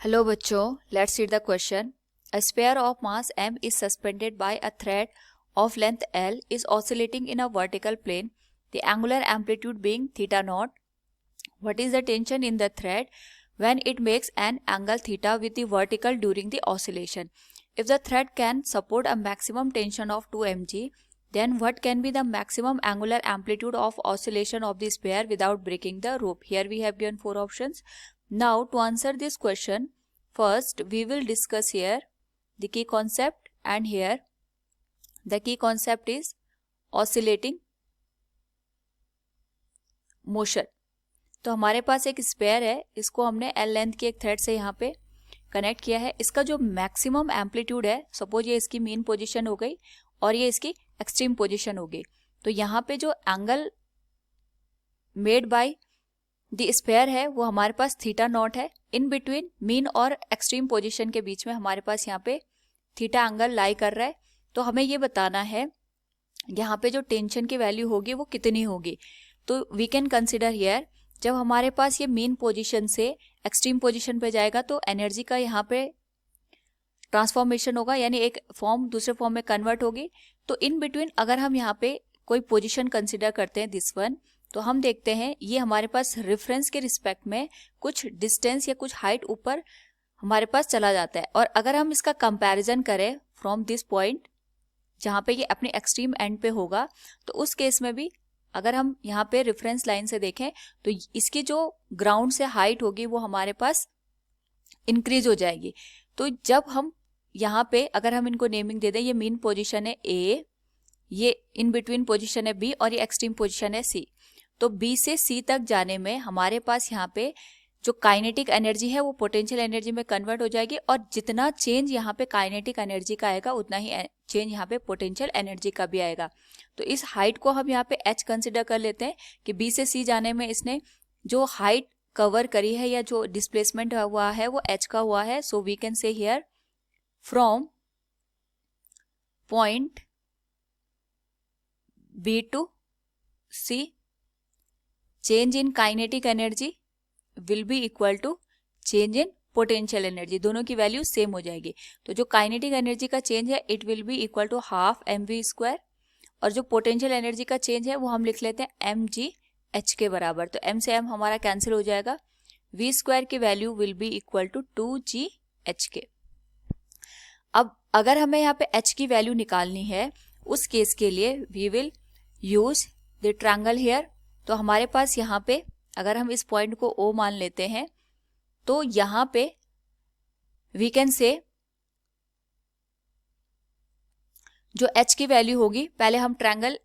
Hello बच्चों, let's read the question. A sphere of mass m is suspended by a thread of length L is oscillating in a vertical plane, the angular amplitude being theta naught. What is the tension in the thread when it makes an angle theta with the vertical during the oscillation? If the thread can support a maximum tension of 2 mg, then what can be the maximum angular amplitude of oscillation of the sphere without breaking the rope? Here we have given 4 options. Now to answer this question, first we will discuss here the key concept, and here the key concept is oscillating motion. तो हमारे पास एक spare है, इसको हमने L length की एक thread से यहाँ पे कनेक्ट किया है. इसका जो मैक्सिमम एम्पलीट्यूड है, सपोज ये इसकी मीन पोजीशन हो गई और ये इसकी एक्सट्रीम पोजीशन हो गई, तो यहाँ पे जो angle made by the sphere है वो हमारे पास थीटा नॉट है. इन बिटवीन मीन और एक्सट्रीम पोजीशन के बीच में हमारे पास यहाँ पे थीटा एंगल लाई कर रहा है. तो हमें ये बताना है यहाँ पे जो टेंशन की वैल्यू होगी वो कितनी होगी. तो वी कैन कंसिडर हियर, जब हमारे पास ये मीन पोजीशन से एक्सट्रीम पोजीशन पे जाएगा तो एनर्जी का यहाँ पे ट्रांसफॉर्मेशन होगा, यानी एक फॉर्म दूसरे फॉर्म में कन्वर्ट होगी. तो इन बिटवीन अगर हम यहाँ पे कोई पोजीशन कंसिडर करते हैं दिस वन, तो हम देखते हैं ये हमारे पास रेफरेंस के रिस्पेक्ट में कुछ डिस्टेंस या कुछ हाइट ऊपर हमारे पास चला जाता है. और अगर हम इसका कंपैरिजन करें फ्रॉम दिस पॉइंट जहाँ पे ये अपने एक्सट्रीम एंड पे होगा, तो उस केस में भी अगर हम यहाँ पे रेफरेंस लाइन से देखें तो इसकी जो ग्राउंड से हाइट होगी वो हमारे पास इंक्रीज हो जाएगी. तो जब हम यहाँ पे अगर हम इनको नेमिंग दे दें, ये मीन पोजीशन है ए, ये इन बिटवीन पोजीशन है बी और ये एक्सट्रीम पोजीशन है सी. तो बी से सी तक जाने में हमारे पास यहाँ पे जो काइनेटिक एनर्जी है वो पोटेंशियल एनर्जी में कन्वर्ट हो जाएगी, और जितना चेंज यहाँ पे काइनेटिक एनर्जी का आएगा उतना ही चेंज यहाँ पे पोटेंशियल एनर्जी का भी आएगा. तो इस हाइट को हम यहाँ पे h कंसिडर कर लेते हैं कि b से c जाने में इसने जो हाइट कवर करी है या जो डिस्प्लेसमेंट हुआ है वो h का हुआ है. So we can say here from point b to c, change in kinetic energy will be equal to change in potential energy. दोनों की वैल्यू सेम हो जाएगी. तो जो काइनेटिक एनर्जी का चेंज है it will be equal to half mv square, और जो पोटेंशियल एनर्जी का चेंज है वो हम लिख लेते हैं mgh के बराबर. तो m से m हमारा कैंसिल हो जाएगा. v स्क्वायर की value will be equal to 2gh के. अब अगर हमें यहाँ पे h की वैल्यू निकालनी है, उस केस के लिए we will use the triangle here. तो हमारे पास यहाँ पे अगर हम इस पॉइंट को O मान लेते हैं, तो यहाँ पे वी कैन से जो h की वैल्यू होगी, पहले हम ट्रायंगल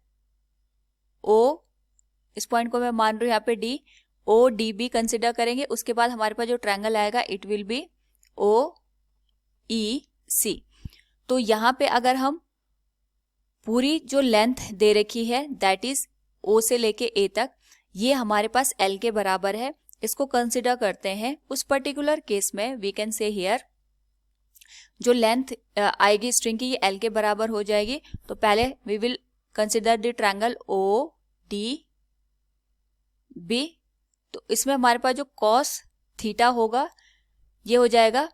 O, इस पॉइंट को मैं मान रही हूँ यहाँ पे D, O DB कंसिडर करेंगे. उसके बाद हमारे पास जो ट्रायंगल आएगा इट विल बी OEC. तो यहाँ पे अगर हम पूरी जो लेंथ दे रखी है दैट इज O से लेके A तक, ये हमारे पास L के बराबर है, इसको कंसिडर करते हैं. उस पर्टिकुलर केस में वी कैन से हियर जो लेंथ आएगी स्ट्रिंग की ये L के बराबर हो जाएगी. तो पहले we will consider the triangle ODB. तो इसमें हमारे पास जो कॉस थीटा होगा ये हो जाएगा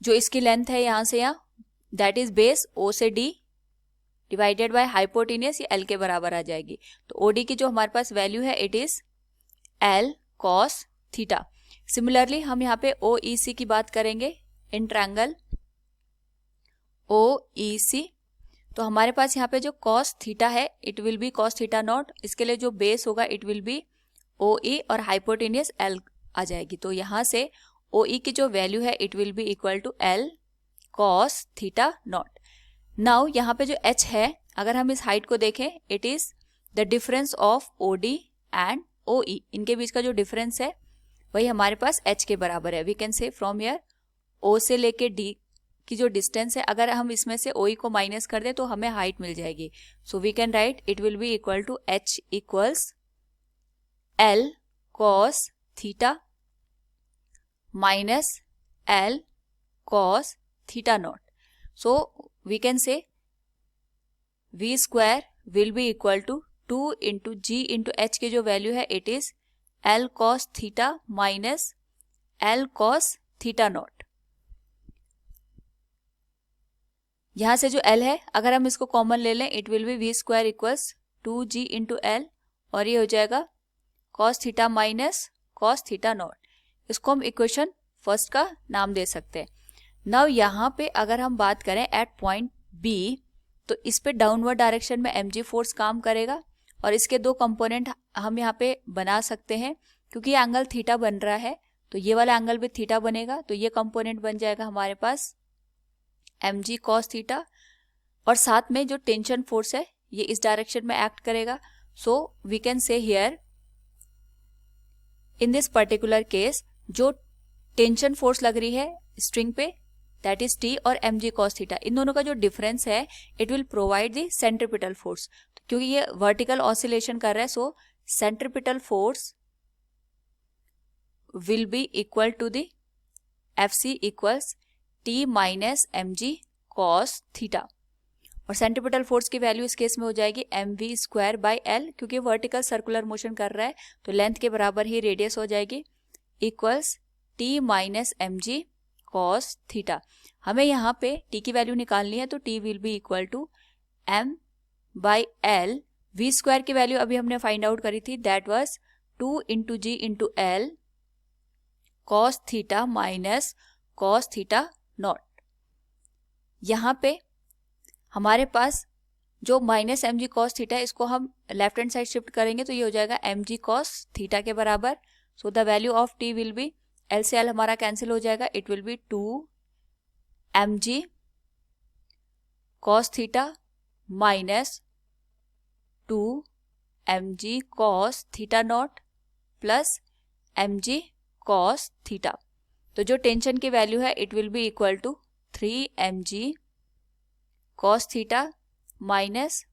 जो इसकी लेंथ है यहाँ से यहाँ, दैट इज बेस O से D डिवाइडेड बाय हाइपोटेन्यूस, ये L के बराबर आ जाएगी. तो OD की जो हमारे पास वैल्यू है it is L cos theta. Similarly हम यहाँ पे OEC की बात करेंगे इन ट्रायंगल OEC. तो हमारे पास यहाँ पे जो cos थीटा है it will be cos theta naught, इसके लिए जो बेस होगा इट विल बी OE और हाइपोटेन्यूस L आ जाएगी. तो यहाँ से OE की जो वैल्यू है it will be equal to L cos theta naught. Now यहाँ पे जो h है, अगर हम इस हाइट को देखें it is the difference of OD and OE. इनके बीच का जो डिफरेंस है वही हमारे पास h के बराबर है. We can say from here O से लेके D की जो डिस्टेंस है, अगर हम इसमें से OE को माइनस कर दें तो हमें हाइट मिल जाएगी. So we can write it will be equal to h equals L cos theta minus L cos theta naught. So we can say v square will be equal to 2 into g into h की जो value है it is L cos theta minus L cos theta not. यहां से जो L है अगर हम इसको कॉमन ले लें it will be v square equals 2g into L, और ये हो जाएगा cos theta minus cos theta naught. इसको हम इक्वेशन फर्स्ट का नाम दे सकते हैं। नाउ यहाँ पे अगर हम बात करें एट पॉइंट B, तो इस पे डाउनवर्ड डायरेक्शन में mg फोर्स काम करेगा, और इसके दो कंपोनेंट हम यहाँ पे बना सकते हैं। क्योंकि ये एंगल थीटा बन रहा है तो ये वाला एंगल भी थीटा बनेगा, तो ये कंपोनेंट बन जाएगा हमारे पास mg cos थीटा, और साथ में जो टेंशन फोर्स है ये इस डायरेक्शन में एक्ट करेगा। So we can say here in this particular case जो टेंशन फोर्स लग रही है स्ट्रिंग पे दैट इज T, और mg cos थीटा, इन दोनों का जो डिफरेंस है it will provide the centripetal force. क्योंकि ये वर्टिकल ऑसिलेशन कर रहा है, so centripetal force will be equal to the FC equals T minus mg cos theta, और सेंट्रीपिटल फोर्स की वैल्यू इस केस में हो जाएगी mv स्क्वायर बाई L, क्योंकि वर्टिकल सर्कुलर मोशन कर रहा है तो लेंथ के बराबर ही रेडियस हो जाएगी, equals T minus mg cos theta. हमें यहाँ पे T की वैल्यू निकालनी है तो T will be equal to m by L। v square की वैल्यू अभी हमने फाइंड आउट करी थी, that was 2 into g into L cos theta minus cos theta naught. यहाँ पे हमारे पास जो माइनस mg cos थीटा है इसको हम लेफ्ट हैंड साइड शिफ्ट करेंगे तो ये हो जाएगा mg cos थीटा के बराबर। So the value of T will be, L से L हमारा कैंसिल हो जाएगा, it will be 2 mg cos theta minus 2 mg cos theta naught plus mg cos theta. तो जो टेंशन की वैल्यू है it will be equal to 3 mg cos theta minus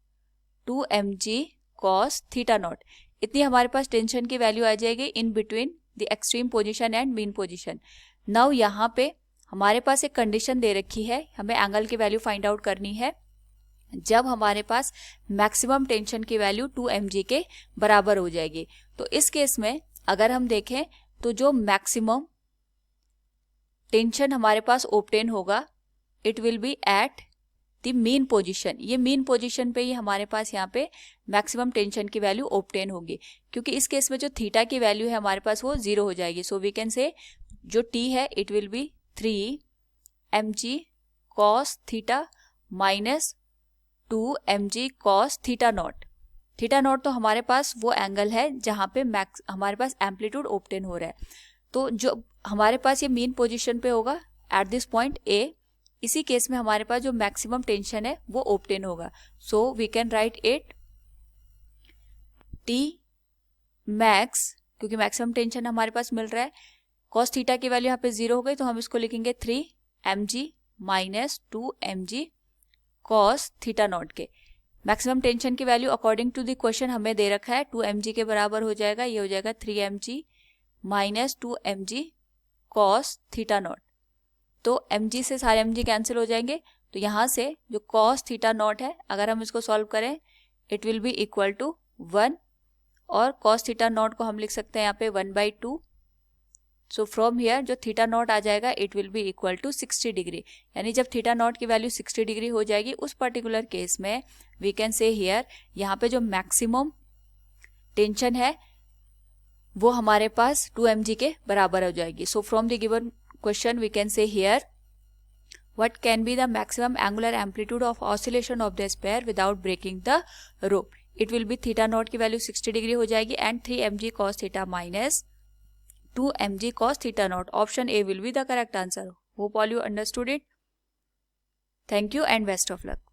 2 mg cos theta naught. इतनी हमारे पास tension की value आ जाएगी in between the extreme position and mean position. Now यहाँ पे हमारे पास एक कंडीशन दे रखी है, हमें एंगल की वैल्यू फाइंड आउट करनी है जब हमारे पास मैक्सिमम टेंशन की वैल्यू 2 mg के बराबर हो जाएगी। तो इस केस में अगर हम देखें तो जो मैक्सिमम टेंशन हमारे पास ऑब्टेन होगा it will B at the mean position. ये मीन पोजीशन पे ही हमारे पास यहाँ पे मैक्सिमम टेंशन की वैल्यू ऑब्टेन होगी, क्योंकि इस केस में जो थीटा की वैल्यू है हमारे पास वो 0 हो जाएगी। सो वी कैन से जो T है it will B 3 mg cos theta minus 2 mg cos theta not. Theta naught तो हमारे पास वो एंगल है जहाँ पे हमारे पास एम्पलीट्यूड ऑब्टेन हो रहा है। तो जो हमारे पास ये मीन पोजीशन पे होगा एट दिस पॉइंट A, इसी केस में हमारे पास जो मैक्सिमम टेंशन है वो ऑब्टेन होगा। So we can write it T max, क्योंकि मैक्सिमम टेंशन हमारे पास मिल रहा है, cos थीटा की वैल्यू यहाँ पे 0 हो गई तो हम इसको लिखेंगे 3 mg minus 2 mg cos theta naught के। मैक्सिमम टेंशन की value according to the question हमें दे रखा है 2 mg के बराबर हो जाएगा, ये हो जाएगा 3 mg minus 2 mg cos theta not. तो mg से सारे mg कैंसिल हो जाएंगे, तो यहाँ से जो cos थीटा नॉट है अगर हम इसको सॉल्व करें it will be equal to 1, और cos थीटा नॉट को हम लिख सकते हैं यहाँ पे 1/2। सो फ्रॉम हियर जो थीटा नॉट आ जाएगा it will be equal to 60 degree. यानी जब थीटा नॉट की वैल्यू 60 डिग्री हो जाएगी उस पर्टिकुलर केस में वी कैन से हियर यहाँ पे जो मैक्सिमम टेंशन है वो हमारे पास 2 mg के बराबर हो जाएगी। So from the given question we can say here what can be the maximum angular amplitude of oscillation of the sphere without breaking the rope? It will be theta naught की value 60 degree हो जाएगी and 3 mg cos theta minus 2 mg cos theta naught. Option A will be the correct answer. Hope all you understood it. Thank you and best of luck.